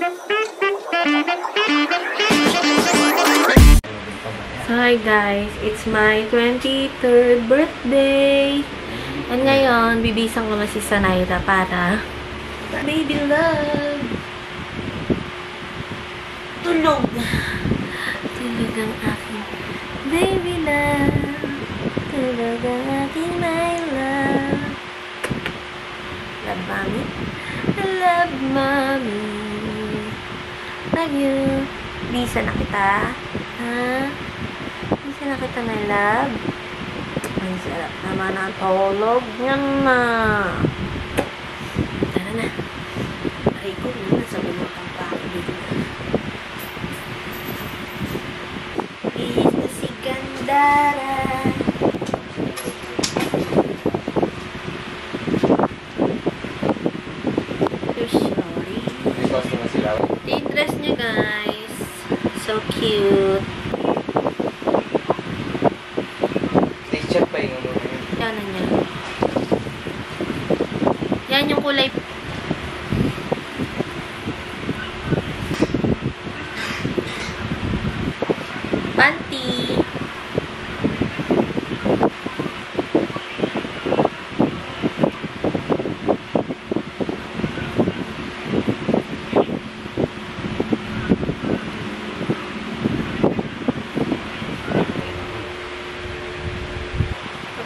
So, hi guys, it's my 23rd birthday. And ngayon, bibisang ko na si Sanaira para baby love. Tulog. Tulog ang aking baby love. Tulog ang aking my love. Love mommy. I love mommy. Love you. Bisa na kita. Ha? Bisa na kita, my love. Ang sarap naman ang tulog. Yan na. Tara na. Aray ko muna sa bumutang pa ako dito na. Bihis na si Gandara. Yung dress niya, guys. So cute. T-shirt pa yung ano. Yan na niya. Yan yung kulay. Panty.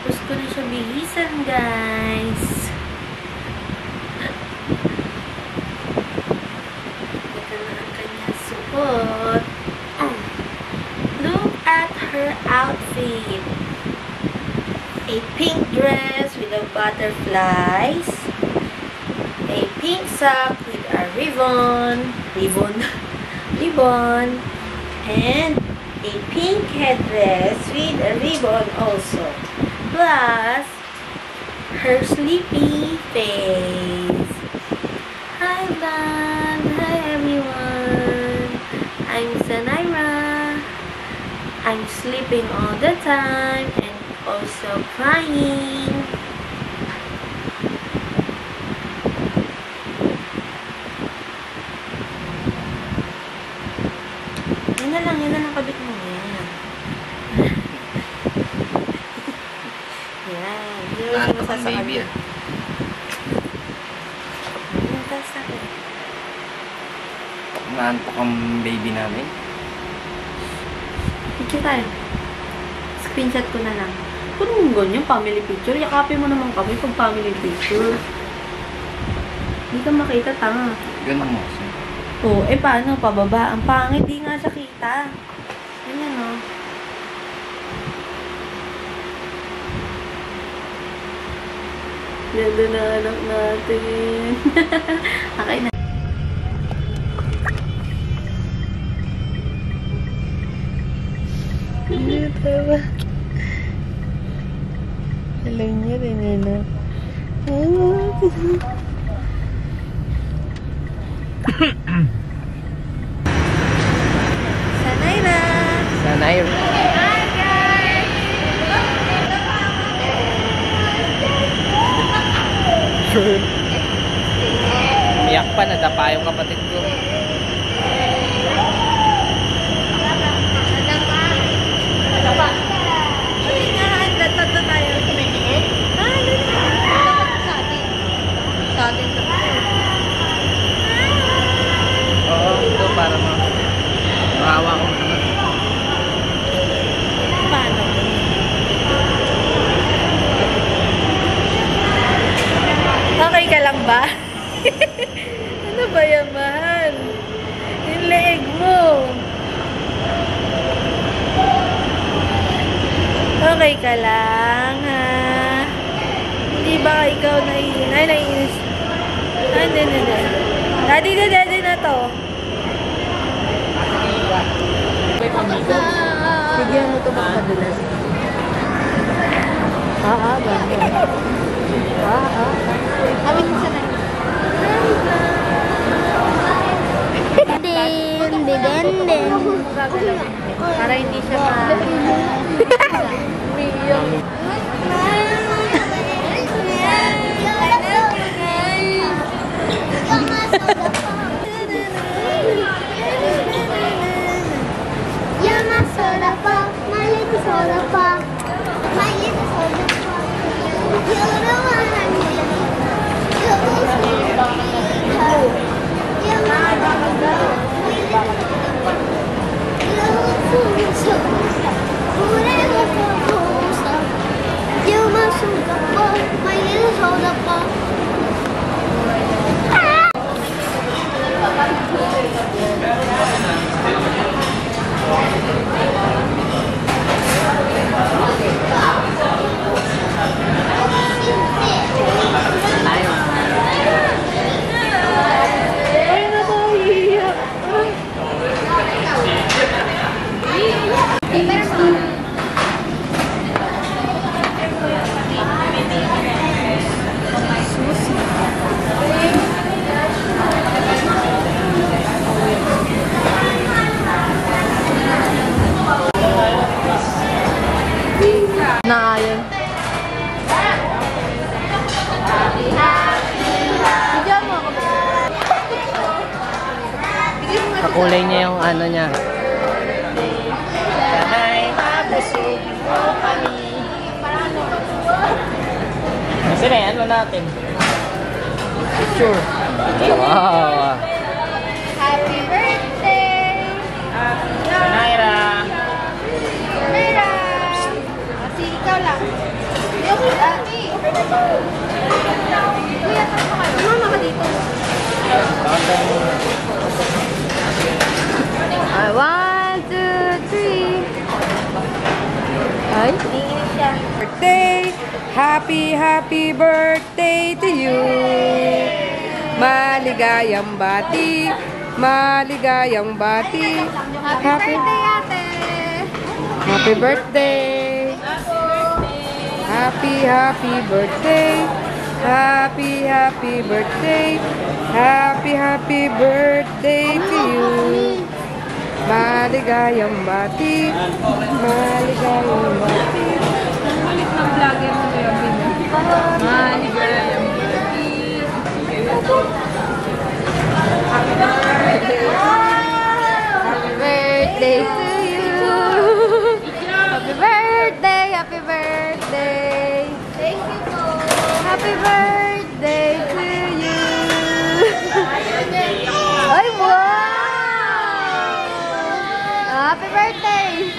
Tapos ko na siya bihisan, guys. Ito na ang kanyang suot. Look at her outfit. A pink dress with the butterflies. A pink sock with a ribbon. And a pink headdress with a ribbon also. Plus, her sleepy face. Hi, Van. Hi, everyone. I'm Sanaira. I'm sleeping all the time and also crying. Yan na lang kabit mo. Yan. Yan. Naantok ang baby ah. Naantok ang baby namin. Picture tayo. Screenshot ko na lang. Kung mong ganyan, family picture, yakapin mo naman kami pag family picture. Hindi ka makita, tanga. Ganun mo kasi. Oo, paano? Pababa. Ang pangit, di nga siya kita. Ganyan, o. Ganda na anak natin. Okay na. Dito ba? Alam niya rin yun, ha? Sanaira! Sanaira! Hi, guys! Umiyak pa, nadapa yung kapatid ko. Nadapa! Hindi nga, tatata tayo. Tumingin? Ah, dapat sa atin. Sa atin to. Oo, ito para maawa ko naman. Paano? Okay ka lang ba? Ano ba yan, mahal? Yung leeg mo. Okay ka lang, ha? Hindi ba ikaw naiinis? Ay, naiinis. Ay, hindi. Daddy na to. Bigyan mo ito bang madulas? Banda. Awit mo siya na. Din. Para hindi siya soda pop. My little soda pop. You know what I mean? You my little soda pop. Naayon. Kakulay niya yung ano niya. Kasi na yan, natin. Picture. Wow. Happy birthday! Naira. Mira! Kasi ikaw lang. Yung ate. Kuya, tayo ka kayo. Mama ka dito. One, two, three. Ay, tingin siya. Birthday! Happy birthday to you! Maligayang bati! Maligayang bati! Happy birthday, ate! Happy birthday! Happy birthday! Happy birthday! Happy birthday to you! Maligayang bati! Maligayang bati! Maligayang bati! Happy birthday to you. Happy birthday, happy birthday. Thank you po. Happy birthday to you. Ay, wow! Happy birthday.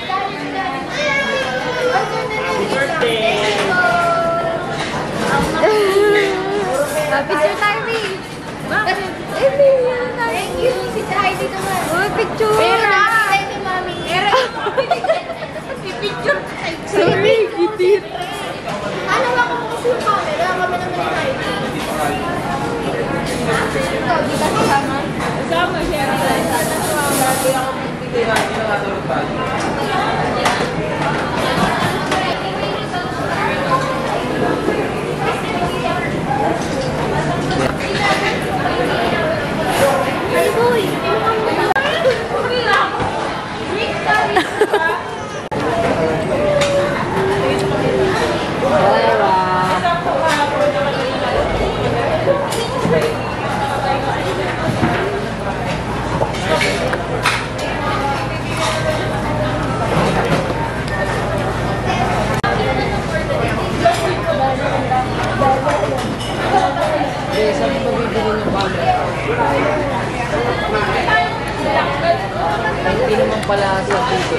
Picture tayo, Mi. Thank you. Si Heidi naman. Uy, picture. Pero nakakita ito, mami. Picture. Sorry, gitit. Ano ba kung kasi yung camera? Kami naman ni Heidi. Ito, di ba kasama? Kasama siya. Hindi naman pala sa dito.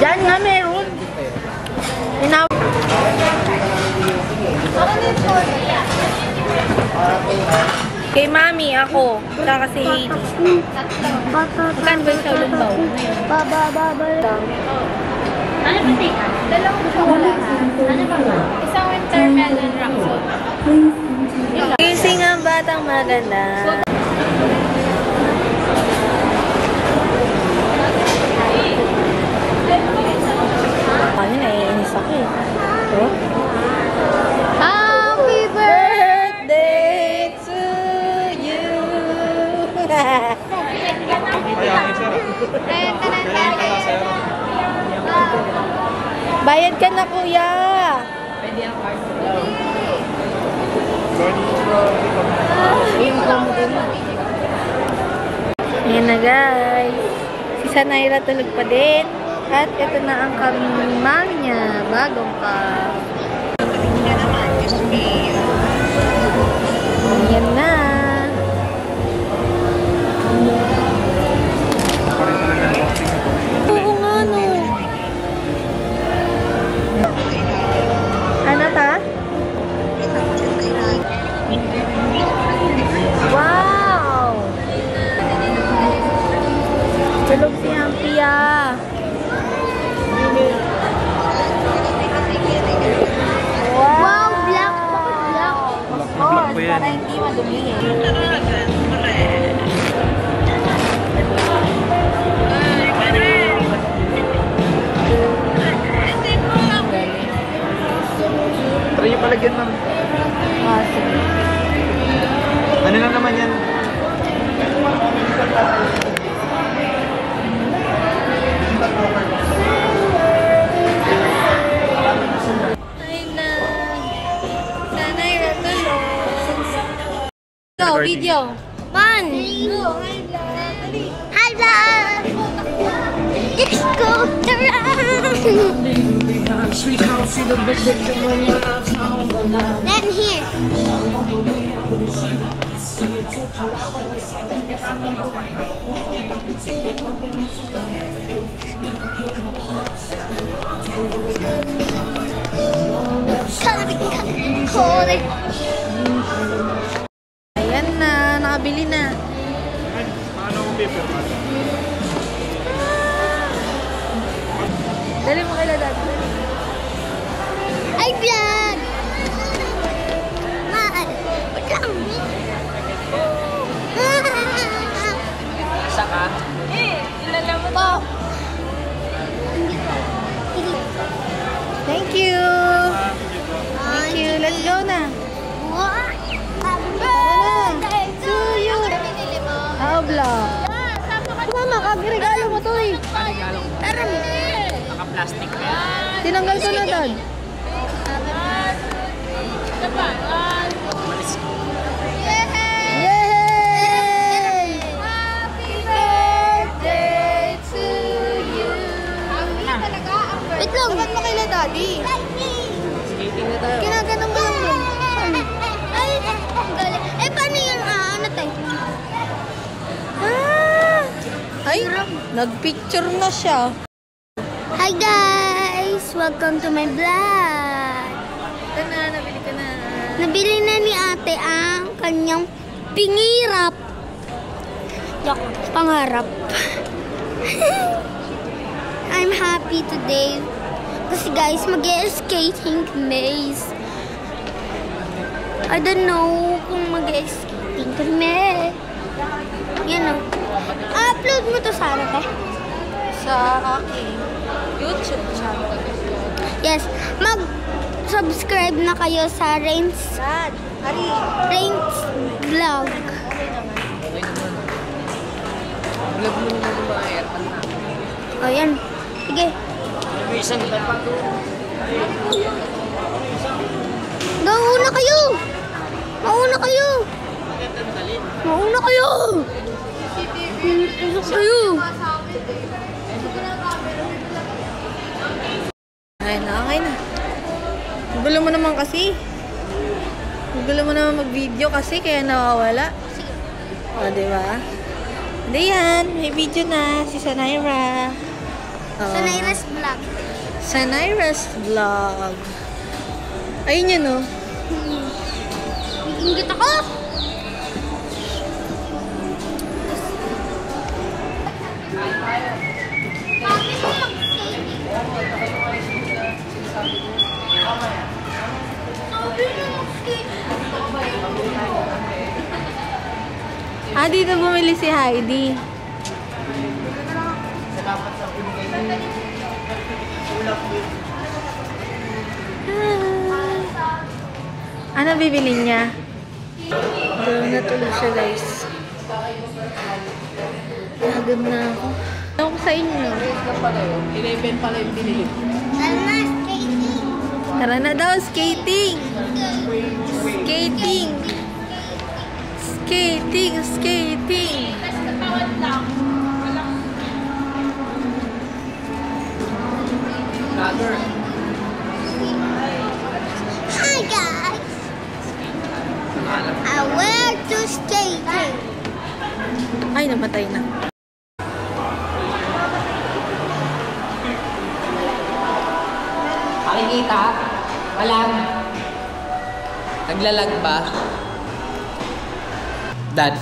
Diyan nga meron. Kay Mami, ako. Saka si Hailey. Magkano ba yung saulong baw? Ano ba tika? Dalawang chocolate. Ano ba? Isang winter melon rock salt. Gising ang batang maganda. Ano na, iinis ako eh. Oh? Happy birthday to you! Bayad ka na, kuya! Ayan na, guys. Si Sanaira tulog pa din. At ito na ang kamang niya. Bagong cup. Yan na. Oo nga, no. Ano ta? Wow! Tulog si Ampia. Wow, black. Black. Oh, para hindi madumi Try nyo palagyan, ma'am. Ah, sige. Ano lang naman yan? Ay na. Sana'y natulog. Go, video. Man. Hi, vlog. Let's go around. Then here. Ayan na, nakabili na. Ano ang paper, ma'am? Dali mo kila dad. Hi, vlog. Man. Wait lang. Isa ka? Oh. Thank you. Thank you. Let's go na. What? Birthday to you. How vlog. Mama, kagregalo mo to eh. Tara. Naka-plastic na yan. Tinanggal ko na dad. Malis ko. Yay! Happy birthday to you. Wait lang. Dapat mo kila daddy. Skating na tayo. Ginaganon mo lang bro. Ay, galing. Eh, paano yung ano tayo? Ah! Ay, nagpicture na siya. Hi guys! Welcome to my vlog. Ito na, nabili ka na. Nabili na ni ate ang kanyang pingirap. Pangarap. I'm happy today. Kasi guys, mag-skating kami. I don't know kung mag-skating kami. Yan o. Upload mo to sa ano, te? Sa aking YouTube channel. Yes. Mag-subscribe na kayo sa Rains Dad, Ari. Vlog. Vlog mo naman yung mga airpan na. O, yan. Sige. May isang ilan pa doon. Mauna kayo! Mauna kayo! Mauna kayo! Mauna kayo! Ay na, okay na. Gulo mo naman kasi. Gulo mo naman mag-video kasi kaya nawawala. O, diba? Hindi yan. May video na. Si Sanaira. O. Sa Naira's Vlog. Sanaira's Vlog. Ayun yun, no? Ingit ako! Sabi ko mag-skating. Sabi ko mag-skating. Ah, dito bumili si Heidi. Ano bibili niya? Doon natulog siya, guys. Nagod na ako. Ano ko sa inyo? 11 pala yung binili. Tara na, skating! Tara na daw, skating! Skating! Skating! Skating! Ay, namatay na. Makikita? Walang. Naglalag ba? Dad.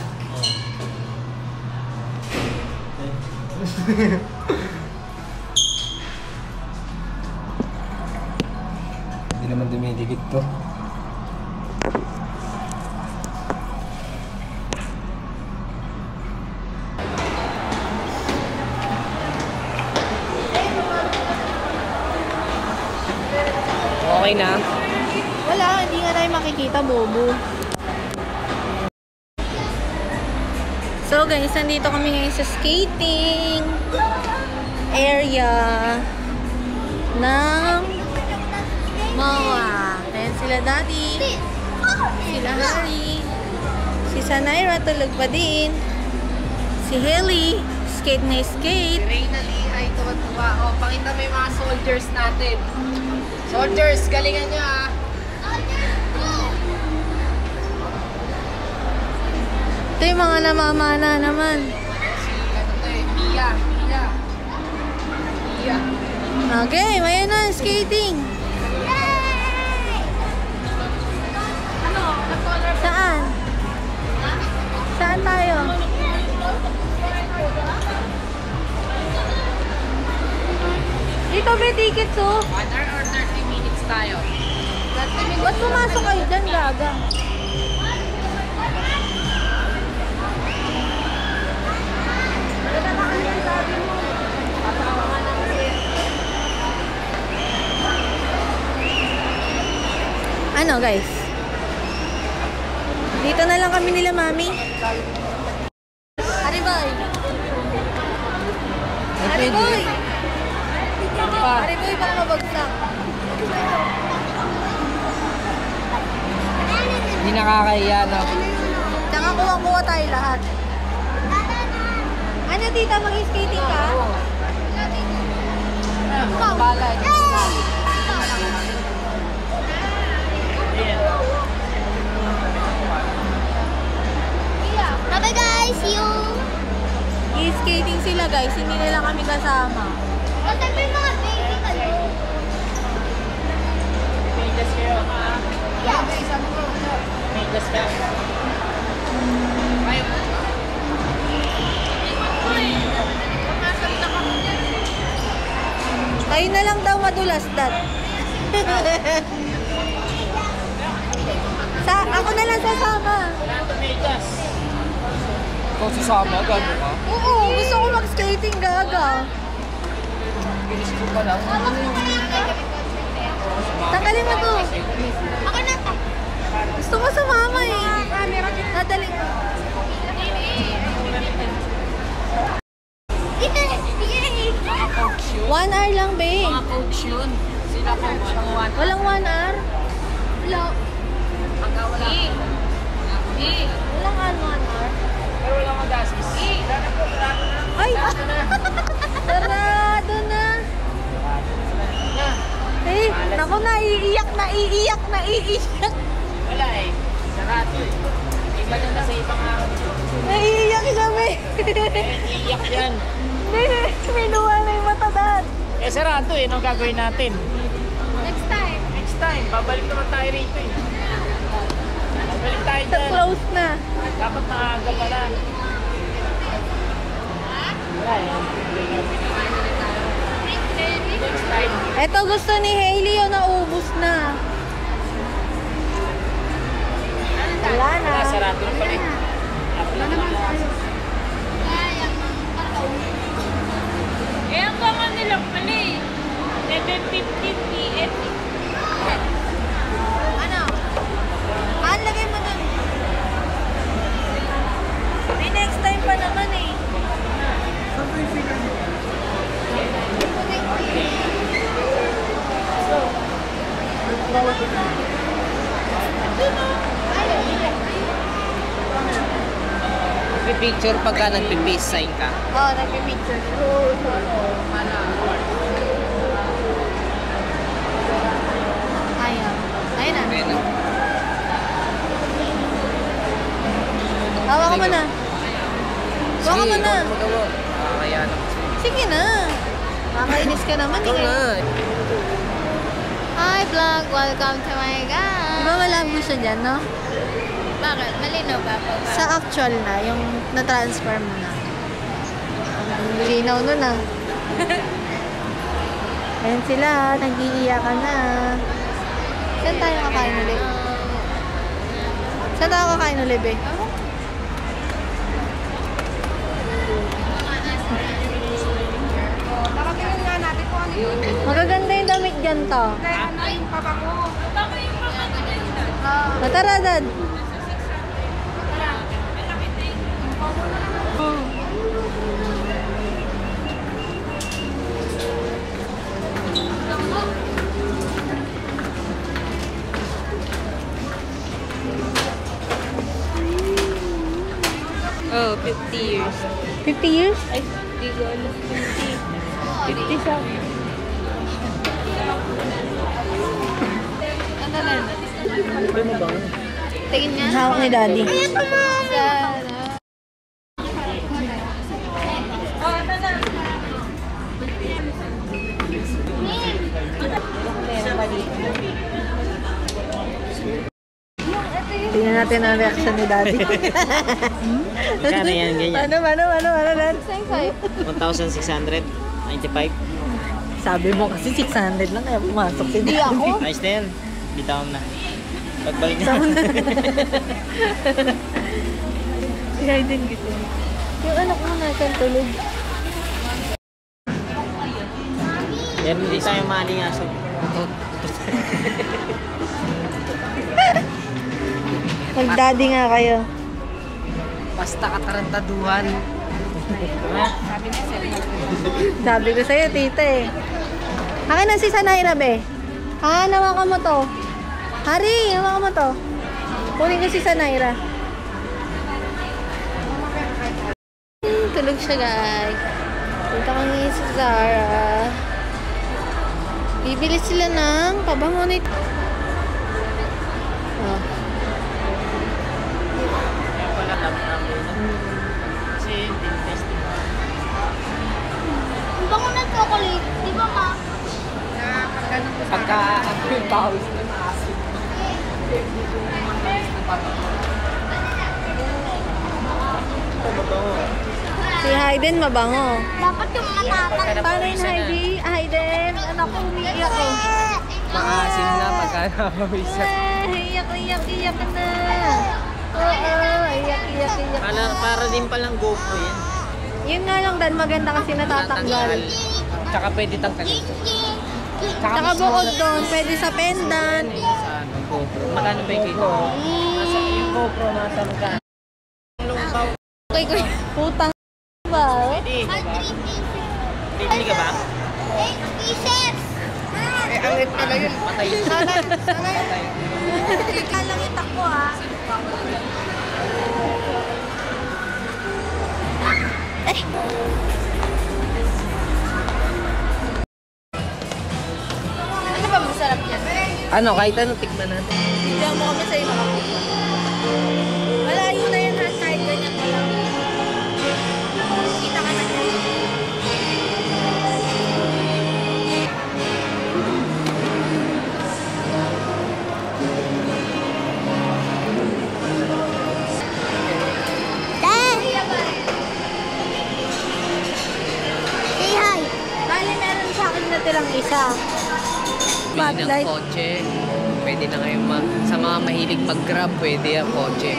Hindi naman dumidikit to. Okay na. Wala, hindi nga tayo makikita, bobo. So guys, nandito kami ngayon sa skating area ng MOA. Ayan sila Daddy, sila Harry, si Sanaira tulog pa din, si Haley, skate na skate. Reyna Lee ay tuwa-tuwa. O, pakita mo yung mga soldiers natin. Soldiers, galingan nyo ah. Ito yung mga namamana naman. Ano to eh? Mia. Okay, mayan na, skating. Saan? Saan tayo? Dito may tickets oh. 1 hour or 30 minutes tayo? 30 minutes. Ba't pumasok kayo dyan, gaga? Ano guys? Dito na lang kami nila mami. Hariboy! Hariboy! Hariboy, baka mabagsak. Hindi nakakahiya na. Tsaka kuha-kuha tayo lahat. Ano tita, mag-skating ka? Balay. Bye guys, see you. I-skating sila guys, hindi nila kami kasama. Kasi may mga baby kayo. Kayo na lang daw madulas, Dad. Ako na lang sasama. Ikaw sasama, gano'n ka? Oo, gusto ko mag-skating, gaga. Ginis ko pa lang. Tanggalin mo to. Ako na to. Gusto ko sumama eh. Nadali. Ito, yay! 1 hour lang, be. Mga coach yun. Sila coach ang one. Walang 1 hour? Hello. Hanggang wala. Walang 1 hour? Pero wala mag-asis. Ay! Sarado na. Eh, naku, naiiyak. Wala eh. Sarado eh. Iba na na sa ibang araw. Naiiyak kami. Iiyak yan. May luha na yung mata, Dad. Eh sarado eh. Anong gagawin natin? Next time. Next time. Babalik naman tayo rito eh. Babalik tayo dyan. Close na. Dapat maaga pala. Wala eh. Next time. Eto gusto ni Hailey yung naubos na. Wala na. Sarado na pala eh. Eh, ang baka nilang pala eh. 7:15 PM. Ano? Lagay mo dun. May next time pa naman eh. Picture pagka nagpe-peace sign ka. Oo, nagpipicture. Ayaw. Ayun na. Ayan na. Hawa ka mo na. Baka mo na. Magawa. Kaya naman. Sige na. Makakainis ka naman Ikaw nga. Hi vlog! Welcome to my guys! Diba malabo siya dyan, no? Bakit? Malinaw ba po? Sa actual na, yung na-transfer mo na. Ang linaw nun ah. Ayan sila, nag-iiyakan na. Saan tayo kakain ulit? Saan tayo kakain ulit, be? Nakapilin nga natin kung ano yun. Magaganda yung damit dyan to. Ano yung pabango? Baka yung mga maganda. Matara, Dad. Oh, 50 years. 50 years? Ay, hindi ko alam. 50. 50 siya. Ano lang? Tingin nga. Hawak ni Daddy. Tingnan natin ang reaction ni Daddy. Kano yan, ganyan? Ano, Dad? 1,695. Sabi mo kasi 600 lang kaya pumasok si Daddy. Hindi ako. Ayos na yan. Bitaw na. Pagbalik na. Kaya din gitu. Yung anak mo nasan tulog. Yan, hindi tayo maalingaso. Mag-daddy nga kayo. Basta katarantaduhan. Sabi ko sa'yo, tita eh. Akin na si Sanaira, be. Ha, nawakan mo to. Hari, nawakan mo to. Kunin ko si Sanaira. Tulog siya, guys. Punta kami sa Zara. Bibili sila ng pabango nito. Oh. Kasi, testing. Ang bango ng chocolate. Di ba, ma? Pagka ako yung pawis na maasin. Si Hayden mabango. Dapat yung matatang. Paano yung Hayden? Anak ko, umiiyak eh. Maasin na pagka napawisan. Iyak na. Oo, iyak. Para din palang GoPro yan. Yun nga lang, Dan, maganda kasi natatanggal. Tsaka pwede tanggalin. Tsaka bukod doon, pwede sa pendant. Sa ano, GoPro. Magkano ba yung kay Yung GoPro nasa magkano? Okay, kuya. Putang ba? Pwede. Bibili ka ba? 8 pieces. ang lit pala yun. Patay yun. Patay. Ika lang yung takbo, ha? Ano ba masarap yan? Ano, kahit ano, tikman natin. Bigyan mo kami sa'yo makakita. Malayo na yan ha, kahit ganyan ka lang. Kita ka na dyan. Say hi. Bali, meron sa akin na tilang isa. Bili ng Spotlight. kotse. Pwede na ngayon sa mga mahilig mag-grab, pwede ang kotse.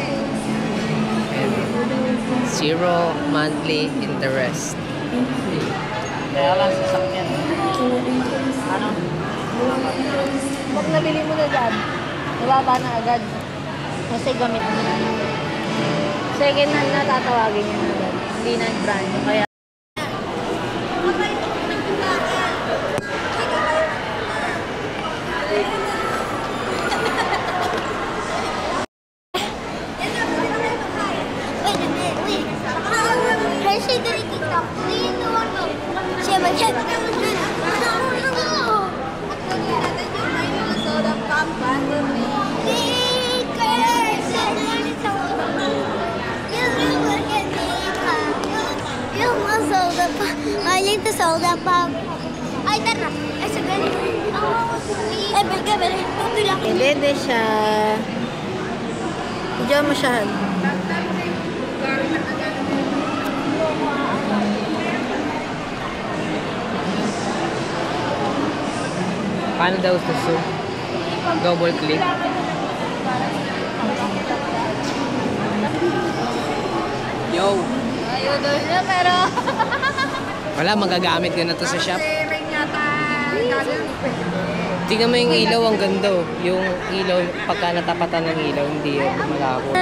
And 0 monthly interest. Kaya lang sasakyan. Ano? Pag nabili mo na dyan, nababa na agad. Kasi gamit mo na. Second hand na tatawagin niya na agad. Hindi na brand new. Kaya Wait a minute, wait. Hershey gonna get the clean one. Siya mag-check. Stickers! soda pop. Mahilig to soda pop. Ay, tara. Ay, sa galing. Ay, baliga, baliga. Tutoy lang. Dede siya. Diyan mo siya. Paano daw sa zoom? Double click. Yo! Ayaw daw niya, pero... Wala, magagamit ko na to sa shop. Ring yata. Tingnan mo yung ilaw, ang ganda oh. Yung ilaw, pagka natapatan ng ilaw, hindi yun malabo.